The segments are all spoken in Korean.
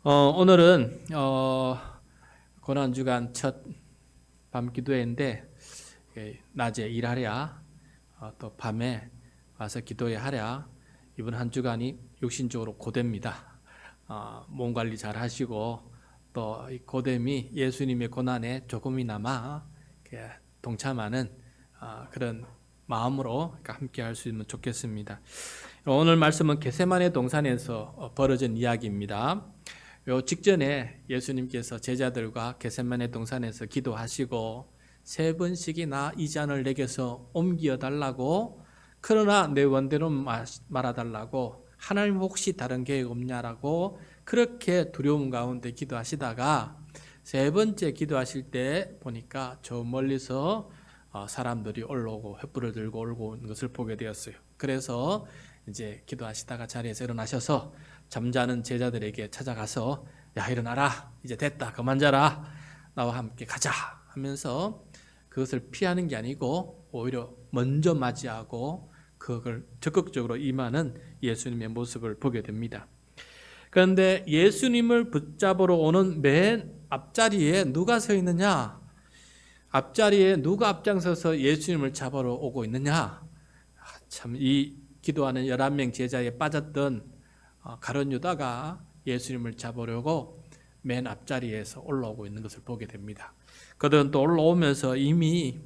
오늘은 고난주간 첫 밤기도회인데 낮에 일하랴 또 밤에 와서 기도회 하랴. 이번 한 주간이 육신적으로 고됩니다. 몸 관리 잘 하시고 또 이 고됨이 예수님의 고난에 조금이나마 동참하는 그런 마음으로 함께 할 수 있으면 좋겠습니다. 오늘 말씀은 겟세마네 동산에서 벌어진 이야기입니다. 요 직전에 예수님께서 제자들과 겟세마네 동산에서 기도하시고 세 번씩이나 이 잔을 내게서 옮겨 달라고, 그러나 내 원대로 말아달라고, 하나님 혹시 다른 계획 없냐라고 그렇게 두려움 가운데 기도하시다가 세 번째 기도하실 때 보니까 저 멀리서 사람들이 올라오고 횃불을 들고 올라오는 것을 보게 되었어요. 그래서 이제 기도하시다가 자리에서 일어나셔서 잠자는 제자들에게 찾아가서, 야 일어나라, 이제 됐다, 그만 자라, 나와 함께 가자 하면서 그것을 피하는 게 아니고 오히려 먼저 맞이하고 그걸 적극적으로 임하는 예수님의 모습을 보게 됩니다. 그런데 예수님을 붙잡으러 오는 맨 앞자리에 누가 서 있느냐? 앞자리에 누가 앞장서서 예수님을 잡으러 오고 있느냐? 참, 이 기도하는 11명 제자에 빠졌던 가룟 유다가 예수님을 잡으려고 맨 앞자리에서 올라오고 있는 것을 보게 됩니다. 그들은 또 올라오면서 이미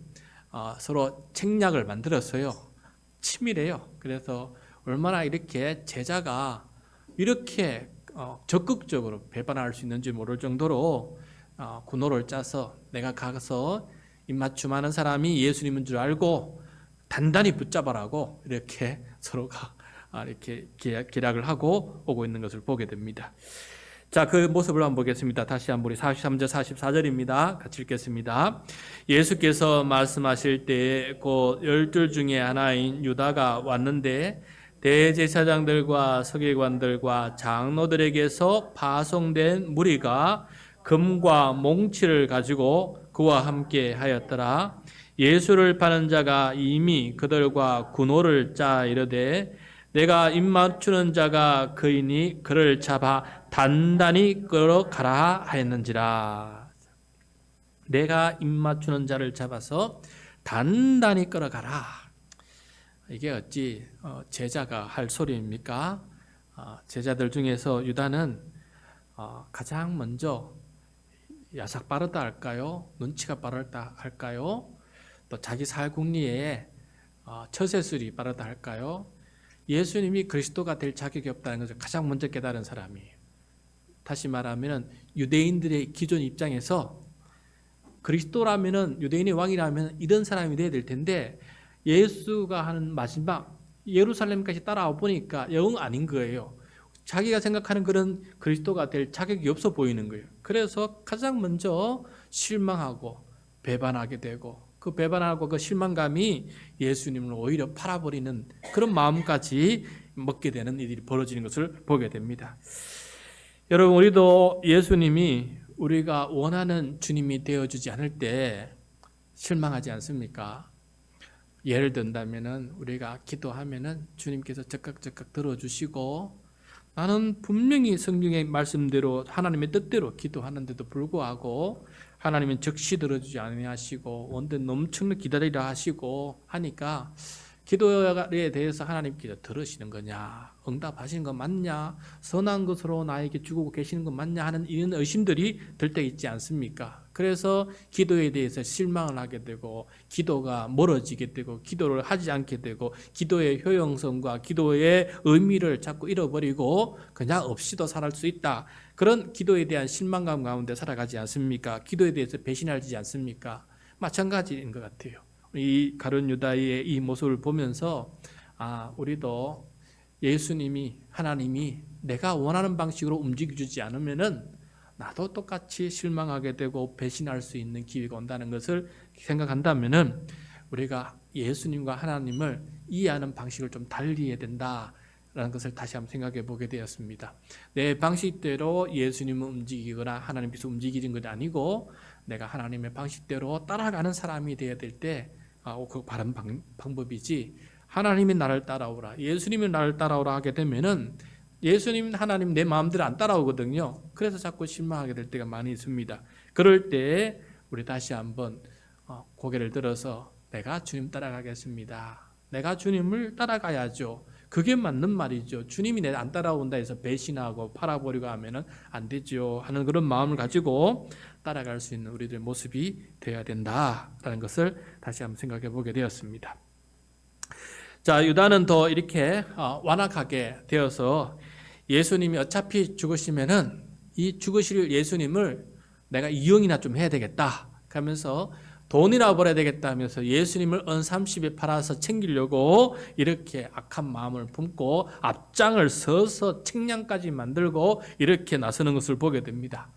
서로 책략을 만들었어요. 치밀해요. 그래서 얼마나 이렇게 제자가 이렇게 적극적으로 배반할 수 있는지 모를 정도로 군호를 짜서 내가 가서 입맞춤하는 사람이 예수님인 줄 알고 단단히 붙잡아라고 이렇게 서로가 이렇게 계략을 하고 오고 있는 것을 보게 됩니다. 자, 그 모습을 한번 보겠습니다. 다시 한번 우리 43절 44절입니다. 같이 읽겠습니다. 예수께서 말씀하실 때 곧 12 중에 하나인 유다가 왔는데 대제사장들과 서기관들과 장로들에게서 파송된 무리가 금과 몽치를 가지고 그와 함께 하였더라. 예수를 파는 자가 이미 그들과 군호를 짜 이르되 내가 입맞추는 자가 그이니 그를 잡아 단단히 끌어가라 하였는지라. 내가 입맞추는 자를 잡아서 단단히 끌어가라. 이게 어찌 제자가 할 소리입니까? 제자들 중에서 유다는 가장 먼저 야삭 빠르다 할까요? 눈치가 빠르다 할까요? 또 자기 살궁리에 처세술이 빠르다 할까요? 예수님이 그리스도가 될 자격이 없다는 것을 가장 먼저 깨달은 사람이에요. 다시 말하면 유대인들의 기존 입장에서 그리스도라면, 유대인의 왕이라면 이런 사람이 돼야 될 텐데 예수가 하는 마지막 예루살렘까지 따라와 보니까 영 아닌 거예요. 자기가 생각하는 그런 그리스도가 될 자격이 없어 보이는 거예요. 그래서 가장 먼저 실망하고 배반하게 되고, 그 배반하고 그 실망감이 예수님을 오히려 팔아버리는 그런 마음까지 먹게 되는 일이 벌어지는 것을 보게 됩니다. 여러분, 우리도 예수님이 우리가 원하는 주님이 되어주지 않을 때 실망하지 않습니까? 예를 든다면 우리가 기도하면 주님께서 적극 들어주시고, 나는 분명히 성경의 말씀대로 하나님의 뜻대로 기도하는데도 불구하고 하나님은 즉시 들어주지 아니하시고 원대 넘치는 기다리라 하시고 하니까 기도에 대해서 하나님께서 들으시는 거냐, 응답하시는 거 맞냐, 선한 것으로 나에게 주고 계시는 거 맞냐 하는 이런 의심들이 들 때 있지 않습니까? 그래서 기도에 대해서 실망을 하게 되고 기도가 멀어지게 되고 기도를 하지 않게 되고 기도의 효용성과 기도의 의미를 자꾸 잃어버리고 그냥 없이도 살 수 있다, 그런 기도에 대한 실망감 가운데 살아가지 않습니까? 기도에 대해서 배신하지 않습니까? 마찬가지인 것 같아요. 이 가룟 유다의 이 모습을 보면서 우리도 예수님이, 하나님이 내가 원하는 방식으로 움직여주지 않으면은 나도 똑같이 실망하게 되고 배신할 수 있는 기회가 온다는 것을 생각한다면은 우리가 예수님과 하나님을 이해하는 방식을 좀 달리해야 된다라는 것을 다시 한번 생각해 보게 되었습니다. 내 방식대로 예수님을 움직이거나 하나님께서 움직이는 것이 아니고 내가 하나님의 방식대로 따라가는 사람이 되어야 될 때 그 바른 방법이지, 하나님이 나를 따라오라, 예수님이 나를 따라오라 하게 되면은 예수님, 하나님 내 마음대로 안 따라오거든요. 그래서 자꾸 실망하게 될 때가 많이 있습니다. 그럴 때 우리 다시 한번 고개를 들어서 내가 주님 따라가겠습니다. 내가 주님을 따라가야죠. 그게 맞는 말이죠. 주님이 내 안 따라온다 해서 배신하고 팔아버리고 하면은 안 되죠 하는 그런 마음을 가지고 따라갈 수 있는 우리들 모습이 되어야 된다라는 것을 다시 한번 생각해 보게 되었습니다. 자, 유다는 더 이렇게 완악하게 되어서 예수님이 어차피 죽으시면은 이 죽으실 예수님을 내가 이용이나 좀 해야 되겠다 하면서 돈이나 벌어야 되겠다 하면서 예수님을 언삼십에 팔아서 챙기려고 이렇게 악한 마음을 품고 앞장을 서서 측량까지 만들고 이렇게 나서는 것을 보게 됩니다.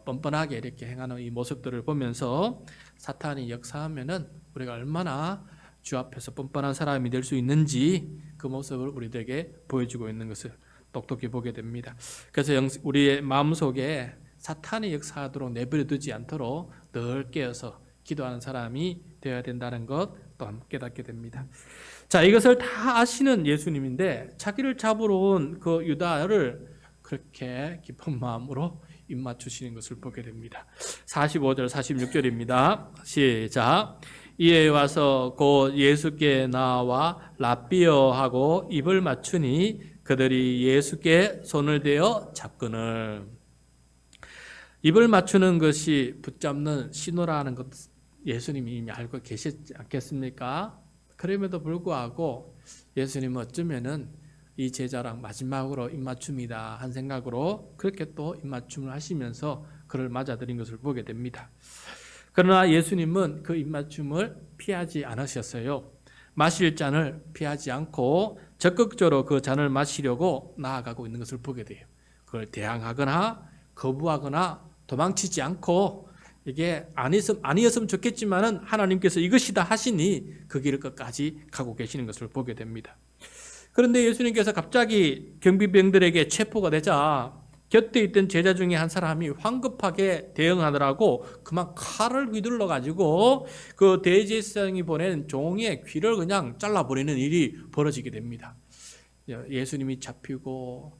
뻔뻔하게 이렇게 행하는 이 모습들을 보면서 사탄이 역사하면은 우리가 얼마나 주 앞에서 뻔뻔한 사람이 될 수 있는지 그 모습을 우리들에게 보여주고 있는 것을 똑똑히 보게 됩니다. 그래서 우리의 마음속에 사탄이 역사하도록 내버려 두지 않도록 늘 깨어서 기도하는 사람이 되어야 된다는 것 또한 깨닫게 됩니다. 자, 이것을 다 아시는 예수님인데 자기를 잡으러 온 그 유다를 그렇게 깊은 마음으로 입맞추시는 것을 보게 됩니다. 45절 46절입니다. 시작. 이에 와서 곧 예수께 나와 랍비어하고 입을 맞추니 그들이 예수께 손을 대어 잡거늘. 입을 맞추는 것이 붙잡는 신호라는 것 예수님이 이미 알고 계시지 않겠습니까? 그럼에도 불구하고 예수님은 어쩌면은 이 제자랑 마지막으로 입맞춤이다 한 생각으로 그렇게 또 입맞춤을 하시면서 그를 맞아들인 것을 보게 됩니다. 그러나 예수님은 그 입맞춤을 피하지 않으셨어요. 마실 잔을 피하지 않고 적극적으로 그 잔을 마시려고 나아가고 있는 것을 보게 돼요. 그걸 대항하거나 거부하거나 도망치지 않고 이게 아니었으면 좋겠지만은 하나님께서 이것이다 하시니 그 길을 끝까지 가고 계시는 것을 보게 됩니다. 그런데 예수님께서 갑자기 경비병들에게 체포가 되자 곁에 있던 제자 중에 한 사람이 황급하게 대응하더라고 그만 칼을 휘둘러 가지고 그 대제사장이 보낸 종의 귀를 그냥 잘라버리는 일이 벌어지게 됩니다. 예수님이 잡히고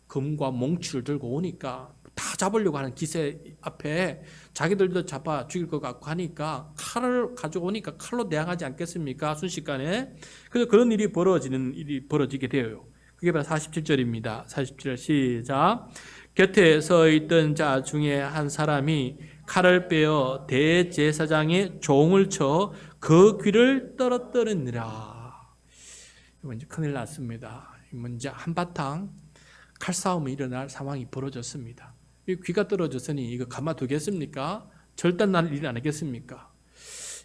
금과 몽추를 들고 오니까 다 잡으려고 하는 기세 앞에 자기들도 잡아 죽일 것 같고 하니까 칼을 가지고 오니까 칼로 대항하지 않겠습니까? 순식간에. 그래서 그런 일이 벌어지게 돼요. 그게 바로 47절입니다. 47절 시작. 곁에 서 있던 자 중에 한 사람이 칼을 빼어 대제사장의 종을 쳐 그 귀를 떨어뜨리니라. 이거 이제 큰일 났습니다. 이제 한바탕 칼싸움이 일어날 상황이 벌어졌습니다. 귀가 떨어졌으니 이거 가만두겠습니까? 절단 날 일이 아니겠습니까?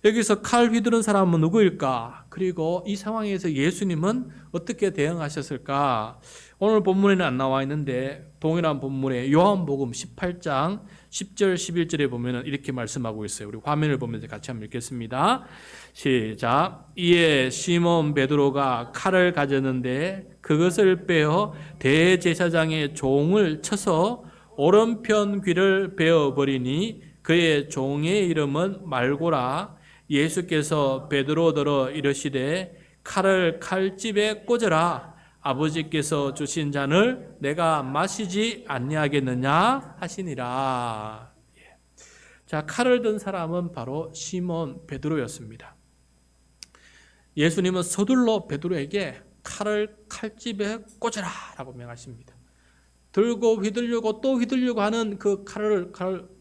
여기서 칼 휘두른 사람은 누구일까? 그리고 이 상황에서 예수님은 어떻게 대응하셨을까? 오늘 본문에는 안 나와 있는데 동일한 본문에 요한복음 18장 10절 11절에 보면 이렇게 말씀하고 있어요. 우리 화면을 보면서 같이 한번 읽겠습니다. 시작. 이에 시몬 베드로가 칼을 가졌는데 그것을 빼어 대제사장의 종을 쳐서 오른편 귀를 베어버리니 그의 종의 이름은 말고라. 예수께서 베드로더러 이르시되 칼을 칼집에 꽂으라. 아버지께서 주신 잔을 내가 마시지 아니하겠느냐 하시니라. 자, 칼을 든 사람은 바로 시몬 베드로였습니다. 예수님은 서둘러 베드로에게 칼을 칼집에 꽂으라 라고 명하십니다. 들고 휘둘려고 또 휘둘려고 하는 그 칼을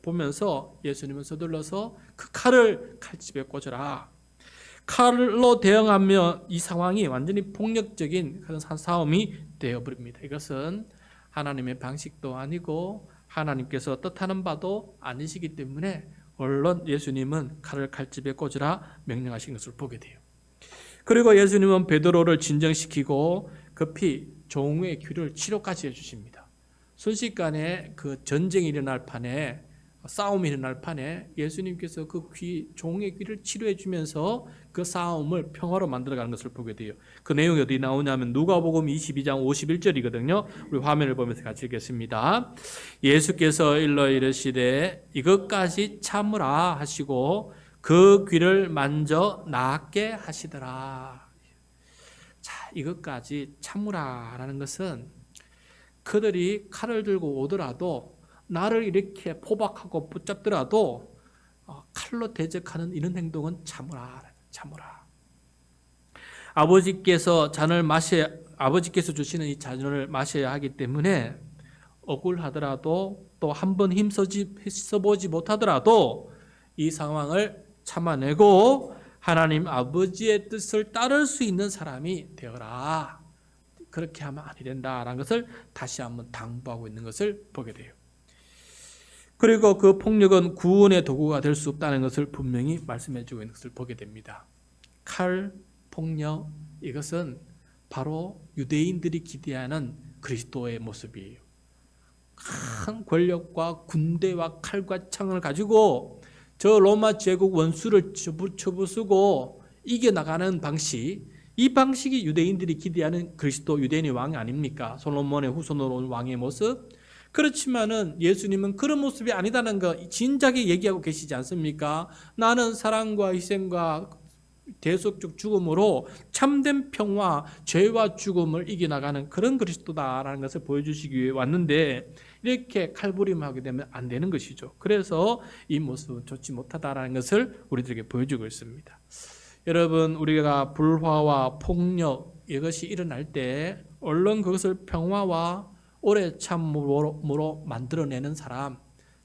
보면서 예수님은 서둘러서 그 칼을 칼집에 꽂으라. 칼로 대응하면 이 상황이 완전히 폭력적인 그런 싸움이 되어버립니다. 이것은 하나님의 방식도 아니고 하나님께서 뜻하는 바도 아니시기 때문에 물론 예수님은 칼을 칼집에 꽂으라 명령하신 것을 보게 돼요. 그리고 예수님은 베드로를 진정시키고 급히 종의 귀를 치료까지 해주십니다. 순식간에 그 전쟁이 일어날 판에 싸움이 일어날 판에 예수님께서 그 종의 귀를 치료해 주면서 그 싸움을 평화로 만들어가는 것을 보게 돼요. 그 내용이 어디 나오냐면 누가복음 22장 51절이거든요. 우리 화면을 보면서 같이 읽겠습니다. 예수께서 일러 이르시되 이것까지 참으라 하시고 그 귀를 만져 낫게 하시더라. 자, 이것까지 참으라라는 것은 그들이 칼을 들고 오더라도 나를 이렇게 포박하고 붙잡더라도 칼로 대적하는 이런 행동은 참으라. 아버지께서 주시는 이 잔을 마셔야 하기 때문에 억울하더라도 또 한 번 힘써보지 못하더라도 이 상황을 참아내고 하나님 아버지의 뜻을 따를 수 있는 사람이 되어라. 그렇게 하면 아니 된다라는 것을 다시 한번 당부하고 있는 것을 보게 돼요. 그리고 그 폭력은 구원의 도구가 될 수 없다는 것을 분명히 말씀해주고 있는 것을 보게 됩니다. 칼, 폭력, 이것은 바로 유대인들이 기대하는 그리스도의 모습이에요. 큰 권력과 군대와 칼과 창을 가지고 저 로마 제국 원수를 쳐부수고 이겨나가는 방식, 이 방식이 유대인들이 기대하는 그리스도 유대인의 왕이 아닙니까? 솔로몬의 후손으로 온 왕의 모습. 그렇지만은 예수님은 그런 모습이 아니다는 거 진작에 얘기하고 계시지 않습니까? 나는 사랑과 희생과 대속적 죽음으로 참된 평화, 죄와 죽음을 이겨나가는 그런 그리스도다라는 것을 보여주시기 위해 왔는데 이렇게 칼부림하게 되면 안 되는 것이죠. 그래서 이 모습은 좋지 못하다라는 것을 우리들에게 보여주고 있습니다. 여러분, 우리가 불화와 폭력 이것이 일어날 때 얼른 그것을 평화와 오래 참음으로 만들어내는 사람,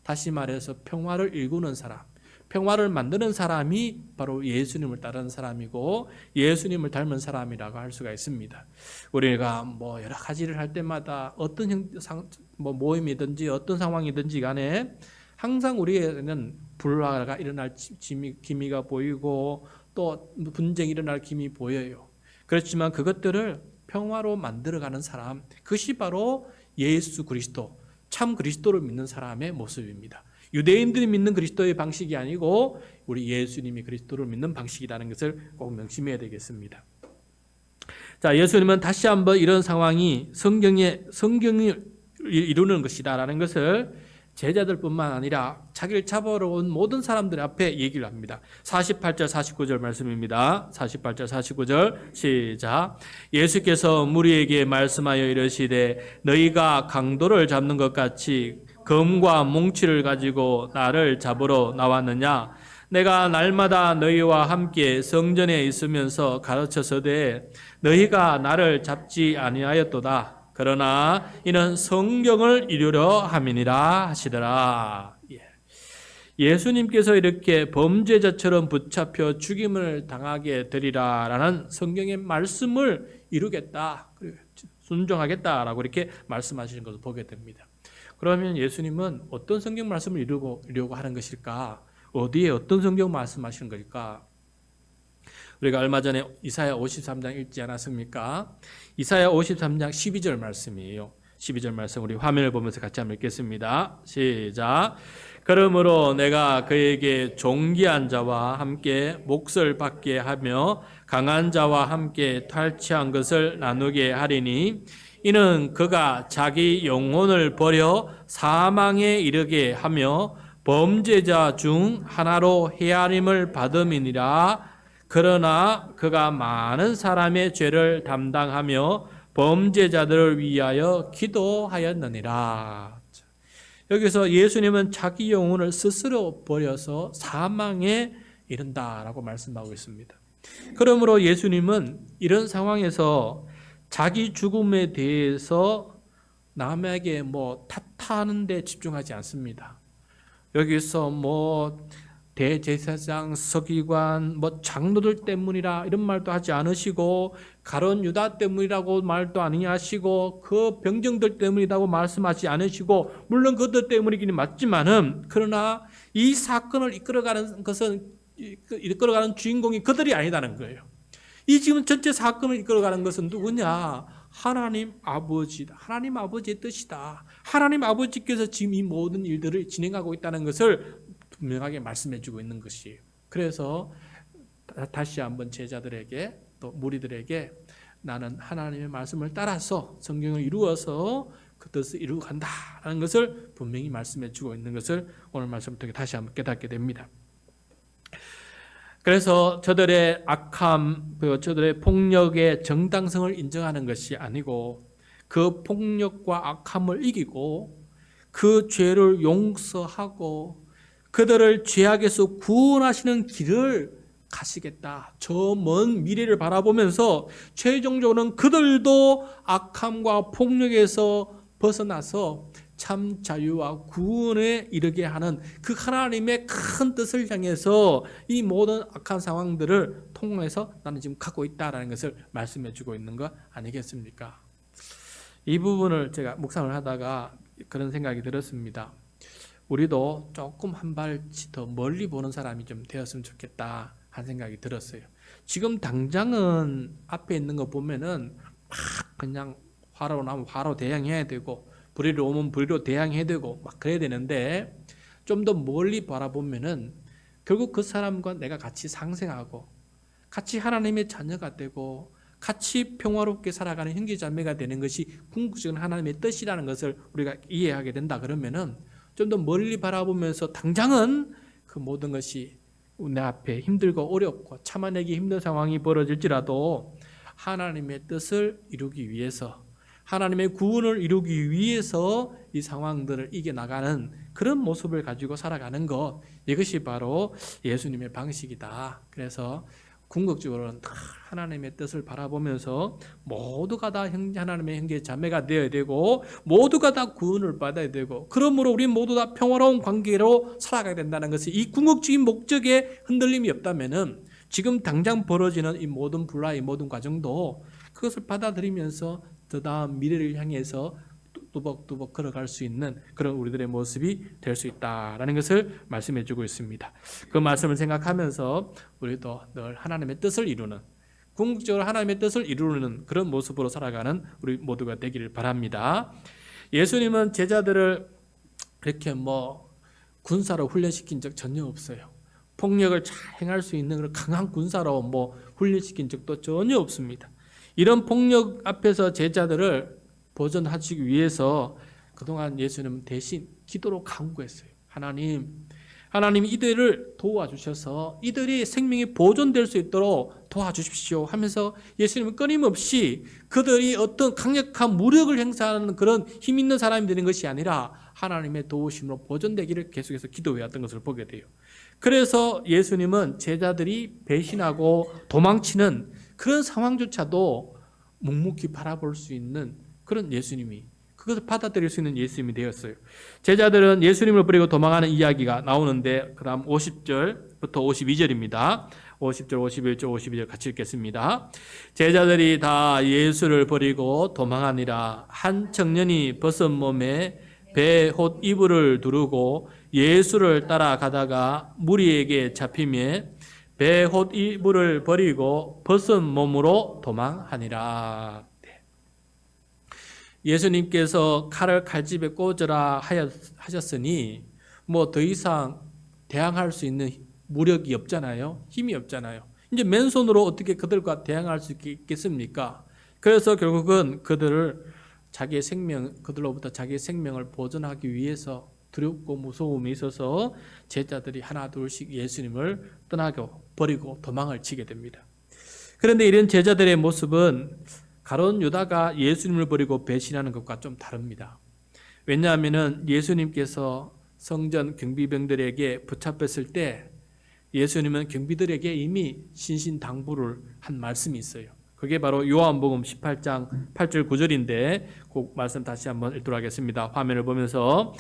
다시 말해서 평화를 일구는 사람, 평화를 만드는 사람이 바로 예수님을 따르는 사람이고 예수님을 닮은 사람이라고 할 수가 있습니다. 우리가 여러 가지를 할 때마다 어떤 모임이든지 어떤 상황이든지 간에 항상 우리에게는 불화가 일어날 기미가 보이고 또 분쟁이 일어날 기미 보여요. 그렇지만 그것들을 평화로 만들어가는 사람, 그것이 바로 예수 그리스도, 참 그리스도를 믿는 사람의 모습입니다. 유대인들이 믿는 그리스도의 방식이 아니고 우리 예수님이 그리스도를 믿는 방식이라는 것을 꼭 명심해야 되겠습니다. 자, 예수님은 다시 한번 이런 상황이 성경이 이루는 것이다라는 것을 제자들뿐만 아니라 자기를 잡아러 온 모든 사람들 앞에 얘기를 합니다. 48절 49절 말씀입니다. 48절 49절 시작. 예수께서 무리에게 말씀하여 이르시되 너희가 강도를 잡는 것 같이 검과 몽치를 가지고 나를 잡으러 나왔느냐? 내가 날마다 너희와 함께 성전에 있으면서 가르쳐서되 너희가 나를 잡지 아니하였도다. 그러나 이는 성경을 이루려 함이니라 하시더라. 예수님께서 이렇게 범죄자처럼 붙잡혀 죽임을 당하게 되리라라는 성경의 말씀을 이루겠다, 순종하겠다라고 이렇게 말씀하시는 것을 보게 됩니다. 그러면 예수님은 어떤 성경 말씀을 이루려고 하는 것일까? 어디에 어떤 성경 말씀하시는 것일까? 우리가 얼마 전에 이사야 53장 읽지 않았습니까? 이사야 53장 12절 말씀이에요. 12절 말씀 우리 화면을 보면서 같이 한번 읽겠습니다. 시작. 그러므로 내가 그에게 존귀한 자와 함께 몫을 받게 하며 강한 자와 함께 탈취한 것을 나누게 하리니 이는 그가 자기 영혼을 버려 사망에 이르게 하며 범죄자 중 하나로 헤아림을 받음이니라. 그러나 그가 많은 사람의 죄를 담당하며 범죄자들을 위하여 기도하였느니라. 여기서 예수님은 자기 영혼을 스스로 버려서 사망에 이른다라고 말씀하고 있습니다. 그러므로 예수님은 이런 상황에서 자기 죽음에 대해서 남에게 탓하는 데 집중하지 않습니다. 여기서 대제사장, 서기관, 장로들 때문이라 이런 말도 하지 않으시고 가룟 유다 때문이라고 말도 아니하시고 그 병정들 때문이라고 말씀하지 않으시고 물론 그들 때문이긴 맞지만은 그러나 이 사건을 이끌어가는 주인공이 그들이 아니다는 거예요. 이 지금 전체 사건을 이끌어가는 것은 누구냐? 하나님 아버지다. 하나님 아버지의 뜻이다. 하나님 아버지께서 지금 이 모든 일들을 진행하고 있다는 것을 분명하게 말씀해주고 있는 것이에요. 그래서 다시 한번 제자들에게 또 무리들에게 나는 하나님의 말씀을 따라서 성경을 이루어서 그 뜻을 이루고 간다라는 것을 분명히 말씀해주고 있는 것을 오늘 말씀을 통해 다시 한번 깨닫게 됩니다. 그래서 저들의 악함, 저들의 폭력의 정당성을 인정하는 것이 아니고 그 폭력과 악함을 이기고 그 죄를 용서하고 그들을 죄악에서 구원하시는 길을 가시겠다. 저 먼 미래를 바라보면서 최종적으로는 그들도 악함과 폭력에서 벗어나서 참 자유와 구원에 이르게 하는 그 하나님의 큰 뜻을 향해서 이 모든 악한 상황들을 통해서 나는 지금 갖고 있다라는 것을 말씀해 주고 있는 거 아니겠습니까? 이 부분을 제가 묵상을 하다가 그런 생각이 들었습니다. 우리도 조금 한 발치 더 멀리 보는 사람이 좀 되었으면 좋겠다 한 생각이 들었어요. 지금 당장은 앞에 있는 거 보면은 막 그냥 화로 나면 화로 대항해야 되고 불의로 오면 불의로 대항해야 되고 막 그래야 되는데 좀 더 멀리 바라보면은 결국 그 사람과 내가 같이 상생하고 같이 하나님의 자녀가 되고 같이 평화롭게 살아가는 형제자매가 되는 것이 궁극적인 하나님의 뜻이라는 것을 우리가 이해하게 된다 그러면은 좀 더 멀리 바라보면서 당장은 그 모든 것이 내 앞에 힘들고 어렵고 참아내기 힘든 상황이 벌어질지라도 하나님의 뜻을 이루기 위해서 하나님의 구원을 이루기 위해서 이 상황들을 이겨나가는 그런 모습을 가지고 살아가는 것, 이것이 바로 예수님의 방식이다. 그래서 궁극적으로는 다 하나님의 뜻을 바라보면서 모두가 다 하나님의 형제 자매가 되어야 되고 모두가 다 구원을 받아야 되고 그러므로 우리 모두 다 평화로운 관계로 살아가야 된다는 것이 이 궁극적인 목적에 흔들림이 없다면은 지금 당장 벌어지는 이 모든 불화, 이 모든 과정도 그것을 받아들이면서 더 나은 미래를 향해서 뚜벅뚜벅 걸어갈 수 있는 그런 우리들의 모습이 될 수 있다라는 것을 말씀해 주고 있습니다. 그 말씀을 생각하면서 우리도 늘 하나님의 뜻을 이루는, 궁극적으로 하나님의 뜻을 이루는 그런 모습으로 살아가는 우리 모두가 되기를 바랍니다. 예수님은 제자들을 이렇게 군사로 훈련시킨 적 전혀 없어요. 폭력을 잘 행할 수 있는 그런 강한 군사로 훈련시킨 적도 전혀 없습니다. 이런 폭력 앞에서 제자들을 보존하시기 위해서 그동안 예수님은 대신 기도로 간구했어요. 하나님 이들을 도와주셔서 이들이 생명이 보존될 수 있도록 도와주십시오 하면서 예수님은 끊임없이 그들이 어떤 강력한 무력을 행사하는 그런 힘 있는 사람이 되는 것이 아니라 하나님의 도우심으로 보존되기를 계속해서 기도해왔던 것을 보게 돼요. 그래서 예수님은 제자들이 배신하고 도망치는 그런 상황조차도 묵묵히 바라볼 수 있는 그런 예수님이, 그것을 받아들일 수 있는 예수님이 되었어요. 제자들은 예수님을 버리고 도망하는 이야기가 나오는데 그 다음 50절부터 52절입니다. 50절, 51절, 52절 같이 읽겠습니다. 제자들이 다 예수를 버리고 도망하니라. 한 청년이 벗은 몸에 배 홑 이불을 두르고 예수를 따라가다가 무리에게 잡히며 배 홑 이불을 버리고 벗은 몸으로 도망하니라. 예수님께서 칼을 칼집에 꽂으라 하셨으니 더 이상 대항할 수 있는 무력이 없잖아요. 힘이 없잖아요. 이제 맨손으로 어떻게 그들과 대항할 수 있겠습니까? 그래서 결국은 그들로부터 자기의 생명을 보존하기 위해서 두렵고 무서움이 있어서 제자들이 하나 둘씩 예수님을 떠나고 버리고 도망을 치게 됩니다. 그런데 이런 제자들의 모습은 가룟 유다가 예수님을 버리고 배신하는 것과 좀 다릅니다. 왜냐하면 예수님께서 성전 경비병들에게 붙잡혔을 때 예수님은 경비들에게 이미 신신당부를 한 말씀이 있어요. 그게 바로 요한복음 18장 8절 9절인데 그 말씀 다시 한번 읽도록 하겠습니다. 화면을 보면서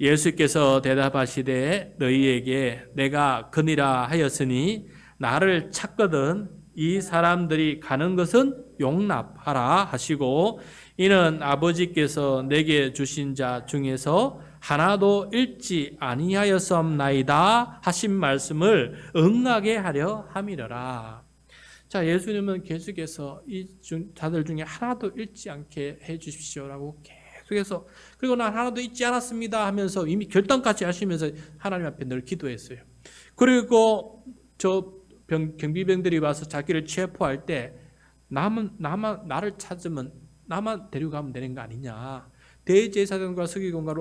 예수께서 대답하시되 너희에게 내가 거니라 하였으니 나를 찾거든 이 사람들이 가는 것은 용납하라 하시고 이는 아버지께서 내게 주신 자 중에서 하나도 잃지 아니하였사옵나이다 하신 말씀을 응하게 하려 함이러라. 자, 예수님은 계속해서 이 자들 중에 하나도 잃지 않게 해 주십시오라고 계속해서, 그리고 난 하나도 잊지 않았습니다 하면서 이미 결단까지 하시면서 하나님 앞에 늘 기도했어요. 그리고 경비병들이 와서 자기를 체포할 때 나를 찾으면 나만 데려가면 되는 거 아니냐. 대제사장과 서기관과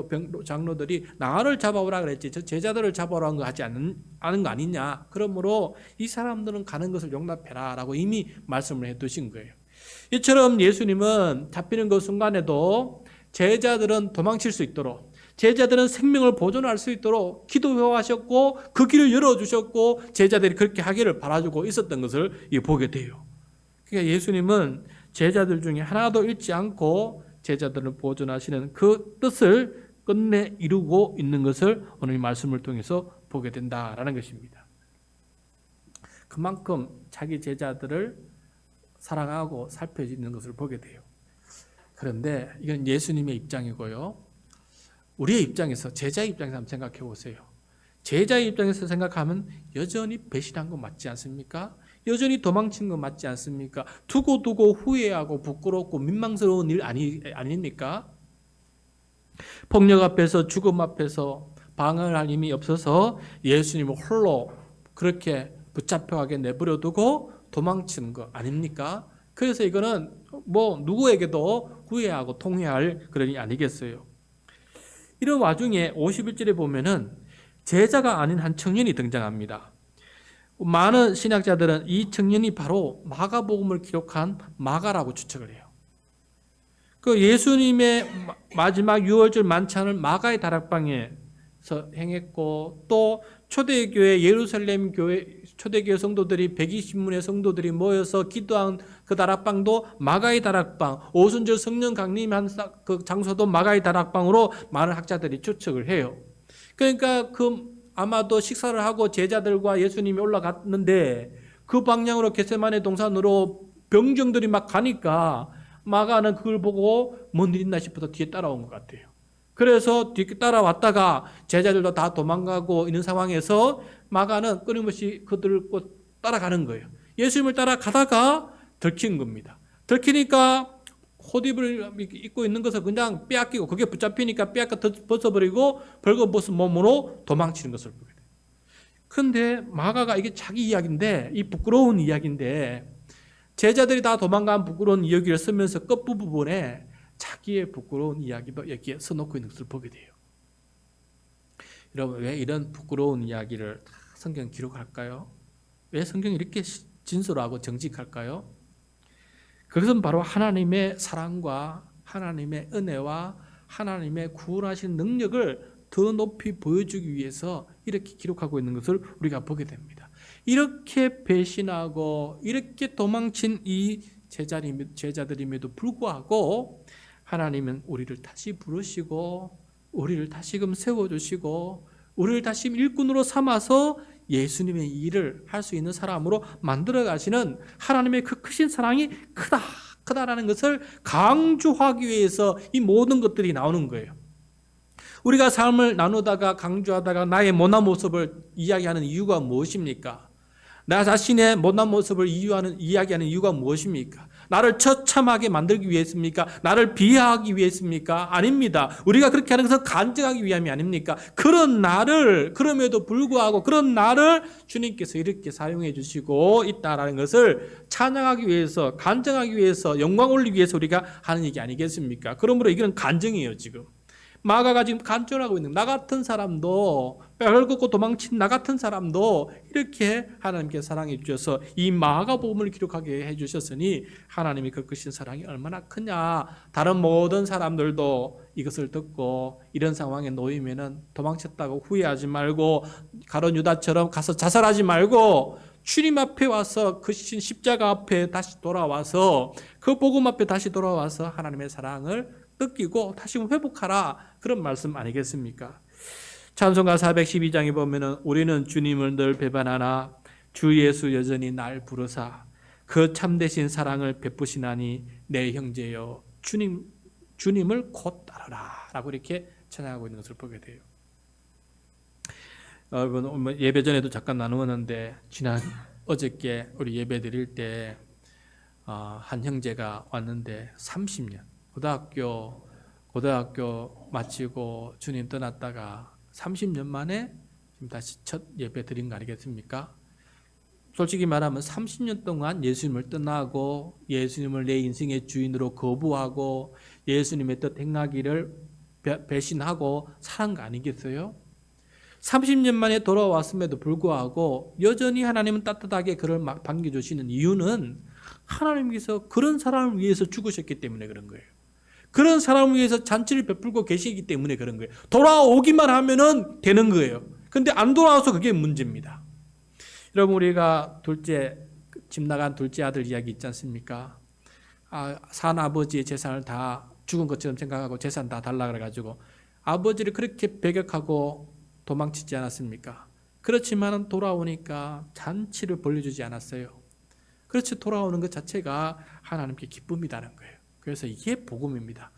장로들이 나를 잡아오라 그랬지 저 제자들을 잡아오라는 거 하지 않은 거 아니냐. 그러므로 이 사람들은 가는 것을 용납해라 라고 이미 말씀을 해두신 거예요. 이처럼 예수님은 잡히는 그 순간에도 제자들은 도망칠 수 있도록, 제자들은 생명을 보존할 수 있도록 기도하셨고 그 길을 열어주셨고 제자들이 그렇게 하기를 바라주고 있었던 것을 보게 돼요. 그러니까 예수님은 제자들 중에 하나도 잃지 않고 제자들을 보존하시는 그 뜻을 끝내 이루고 있는 것을 오늘 이 말씀을 통해서 보게 된다라는 것입니다. 그만큼 자기 제자들을 사랑하고 살펴주는 것을 보게 돼요. 그런데 이건 예수님의 입장이고요. 우리의 입장에서, 제자의 입장에서 한번 생각해 보세요. 제자의 입장에서 생각하면 여전히 배신한 거 맞지 않습니까? 여전히 도망친 거 맞지 않습니까? 두고 후회하고 부끄럽고 민망스러운 일 아닙니까? 폭력 앞에서, 죽음 앞에서 방어를 할 힘이 없어서 예수님을 홀로 그렇게 붙잡혀가게 내버려두고 도망치는 거 아닙니까? 그래서 이거는 누구에게도 후회하고 통회할 그런 일이 아니겠어요. 이런 와중에 51절에 보면은 제자가 아닌 한 청년이 등장합니다. 많은 신학자들은 이 청년이 바로 마가복음을 기록한 마가라고 추측을 해요. 그 예수님의 마지막 유월절 만찬을 마가의 다락방에서 행했고, 또 초대교회 예루살렘 교회 초대교회 성도들이 120문의 성도들이 모여서 기도한 그 다락방도 마가의 다락방, 오순절 성령 강림한 그 장소도 마가의 다락방으로 많은 학자들이 추측을 해요. 그러니까 아마도 식사를 하고 제자들과 예수님이 올라갔는데 그 방향으로 겟세마네 동산으로 병정들이 막 가니까 마가는 그걸 보고 뭔 일 있나 싶어서 뒤에 따라온 것 같아요. 그래서 뒤에 따라왔다가 제자들도 다 도망가고 있는 상황에서 마가는 끊임없이 그들을 따라가는 거예요. 예수님을 따라가다가 들킨 겁니다. 들키니까 옷입을 입고 있는 것을 그냥 빼앗기고, 그게 붙잡히니까 빼앗겨 벗어버리고 벌거벗은 몸으로 도망치는 것을 보게 돼요. 그런데 마가가 이게 자기 이야기인데, 이 부끄러운 이야기인데, 제자들이 다 도망간 부끄러운 이야기를 쓰면서 끝부분에 자기의 부끄러운 이야기도 여기에 써놓고 있는 것을 보게 돼요. 여러분, 왜 이런 부끄러운 이야기를 성경 기록할까요? 왜 성경이 이렇게 진솔하고 정직할까요? 그것은 바로 하나님의 사랑과 하나님의 은혜와 하나님의 구원하신 능력을 더 높이 보여주기 위해서 이렇게 기록하고 있는 것을 우리가 보게 됩니다. 이렇게 배신하고 이렇게 도망친 이 제자들임에도 불구하고 하나님은 우리를 다시 부르시고 우리를 다시금 세워주시고 우리를 다시 일꾼으로 삼아서 예수님의 일을 할 수 있는 사람으로 만들어 가시는 하나님의 그 크신 사랑이 크다라는 것을 강조하기 위해서 이 모든 것들이 나오는 거예요. 우리가 삶을 나누다가 강조하다가 나의 못난 모습을 이야기하는 이유가 무엇입니까? 나 자신의 못난 모습을 이야기하는 이유가 무엇입니까? 나를 처참하게 만들기 위해서입니까? 나를 비하하기 위해서입니까? 아닙니다. 우리가 그렇게 하는 것은 간증하기 위함이 아닙니까? 그럼에도 불구하고 그런 나를 주님께서 이렇게 사용해 주시고 있다라는 것을 찬양하기 위해서, 간증하기 위해서, 영광 올리기 위해서 우리가 하는 얘기 아니겠습니까? 그러므로 이건 간증이에요, 지금. 마가가 지금 간증하고 있는, 나 같은 사람도, 뼈를 걷고 도망친 나 같은 사람도 이렇게 하나님께 사랑해 주셔서 이 마가복음을 기록하게 해 주셨으니 하나님이 그 크신 사랑이 얼마나 크냐. 다른 모든 사람들도 이것을 듣고 이런 상황에 놓이면은 도망쳤다고 후회하지 말고 가룟 유다처럼 가서 자살하지 말고 주님 앞에 와서 그 십자가 앞에 다시 돌아와서 그 복음 앞에 다시 돌아와서 하나님의 사랑을 느끼고 다시 회복하라, 그런 말씀 아니겠습니까? 찬송가 412장에 보면은 우리는 주님을 늘 배반하나 주 예수 여전히 날 부르사 그 참되신 사랑을 베푸시나니 내 형제여 주님을 곧 따르라 라고 이렇게 찬양하고 있는 것을 보게 돼요. 여러분, 예배 전에도 잠깐 나누었는데 어저께 우리 예배 드릴 때 한 형제가 왔는데 30년 고등학교 마치고 주님 떠났다가 30년 만에 지금 다시 첫 예배 드린 거 아니겠습니까? 솔직히 말하면 30년 동안 예수님을 떠나고 예수님을 내 인생의 주인으로 거부하고 예수님의 뜻 행하기를 배신하고 살은 거 아니겠어요? 30년 만에 돌아왔음에도 불구하고 여전히 하나님은 따뜻하게 그를 반겨주시는 이유는 하나님께서 그런 사람을 위해서 죽으셨기 때문에 그런 거예요. 그런 사람을 위해서 잔치를 베풀고 계시기 때문에 그런 거예요. 돌아오기만 하면은 되는 거예요. 근데 안 돌아와서 그게 문제입니다. 여러분, 우리가 집 나간 둘째 아들 이야기 있지 않습니까? 산 아버지의 재산을 다 죽은 것처럼 생각하고 재산 다 달라 그래가지고 아버지를 그렇게 배격하고 도망치지 않았습니까? 그렇지만 돌아오니까 잔치를 벌려주지 않았어요. 그렇지, 돌아오는 것 자체가 하나님께 기쁨이라는 거예요. 그래서 이게 복음입니다.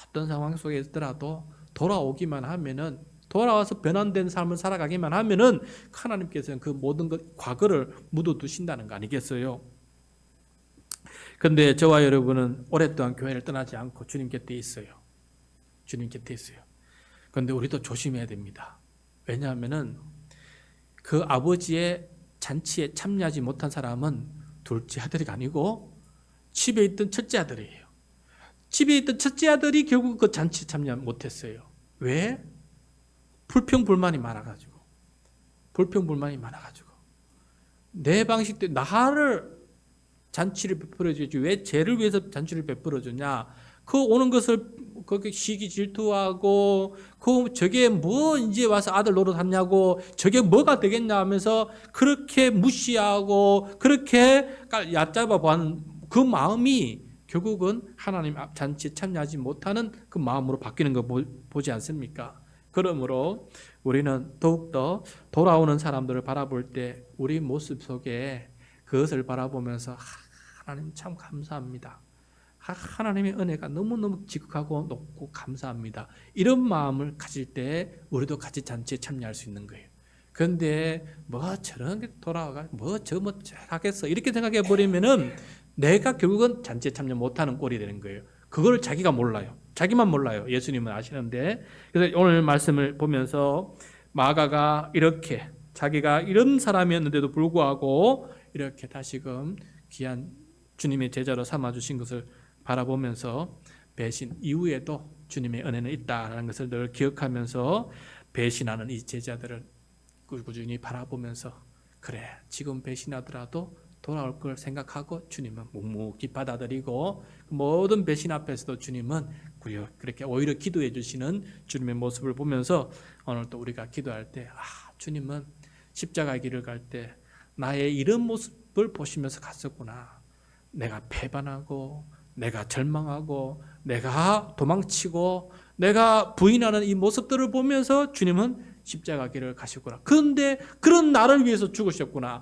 어떤 상황 속에 있더라도 돌아오기만 하면은, 돌아와서 변환된 삶을 살아가기만 하면은 하나님께서는 그 모든 것, 과거를 묻어두신다는 거 아니겠어요? 근데 저와 여러분은 오랫동안 교회를 떠나지 않고 주님 곁에 있어요. 주님 곁에 있어요. 그런데 우리도 조심해야 됩니다. 왜냐하면은 그 아버지의 잔치에 참여하지 못한 사람은 둘째 아들이 아니고 집에 있던 첫째 아들이에요. 집에 있던 첫째 아들이 결국 그 잔치에 참여 못했어요. 왜? 불평불만이 많아가지고. 내 방식대로 나를 잔치를 베풀어주지 왜 쟤를 위해서 잔치를 베풀어주냐? 그 오는 것을 거기 시기 질투하고 저게 뭐 이제 와서 아들 노릇하냐고 저게 뭐가 되겠냐 하면서 그렇게 무시하고 그렇게 얕잡아 보는 그 마음이 결국은 하나님 잔치에 참여하지 못하는 그 마음으로 바뀌는 거 보지 않습니까? 그러므로 우리는 더욱더 돌아오는 사람들을 바라볼 때 우리 모습 속에 그것을 바라보면서 하나님 참 감사합니다. 하나님의 은혜가 너무너무 지극하고 높고 감사합니다. 이런 마음을 가질 때 우리도 같이 잔치에 참여할 수 있는 거예요. 그런데 뭐 저런 게 돌아와가 뭐 하겠어 이렇게 생각해 버리면은 내가 결국은 잔치에 참여 못하는 꼴이 되는 거예요. 그걸 자기가 몰라요. 자기만 몰라요. 예수님은 아시는데. 그래서 오늘 말씀을 보면서 마가가 이렇게 자기가 이런 사람이었는데도 불구하고 이렇게 다시금 귀한 주님의 제자로 삼아주신 것을 바라보면서 배신 이후에도 주님의 은혜는 있다라는 것을 늘 기억하면서 배신하는 이 제자들을 꾸준히 바라보면서 그래 지금 배신하더라도 돌아올 걸 생각하고 주님은 묵묵히 받아들이고 모든 배신 앞에서도 주님은 그렇게 오히려 기도해 주시는 주님의 모습을 보면서 오늘 또 우리가 기도할 때 주님은 십자가의 길을 갈 때 나의 이런 모습을 보시면서 갔었구나. 내가 패반하고 내가 절망하고 내가 도망치고 내가 부인하는 이 모습들을 보면서 주님은 십자가 길을 가셨구나. 그런데 그런 나를 위해서 죽으셨구나.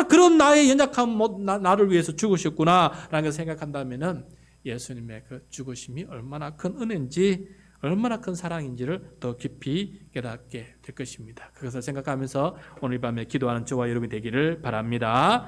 그런 나의 연약한 나를 위해서 죽으셨구나 라는 걸 생각한다면 예수님의 그 죽으심이 얼마나 큰 은혜인지 얼마나 큰 사랑인지를 더 깊이 깨닫게 될 것입니다. 그것을 생각하면서 오늘 밤에 기도하는 저와 여러분이 되기를 바랍니다.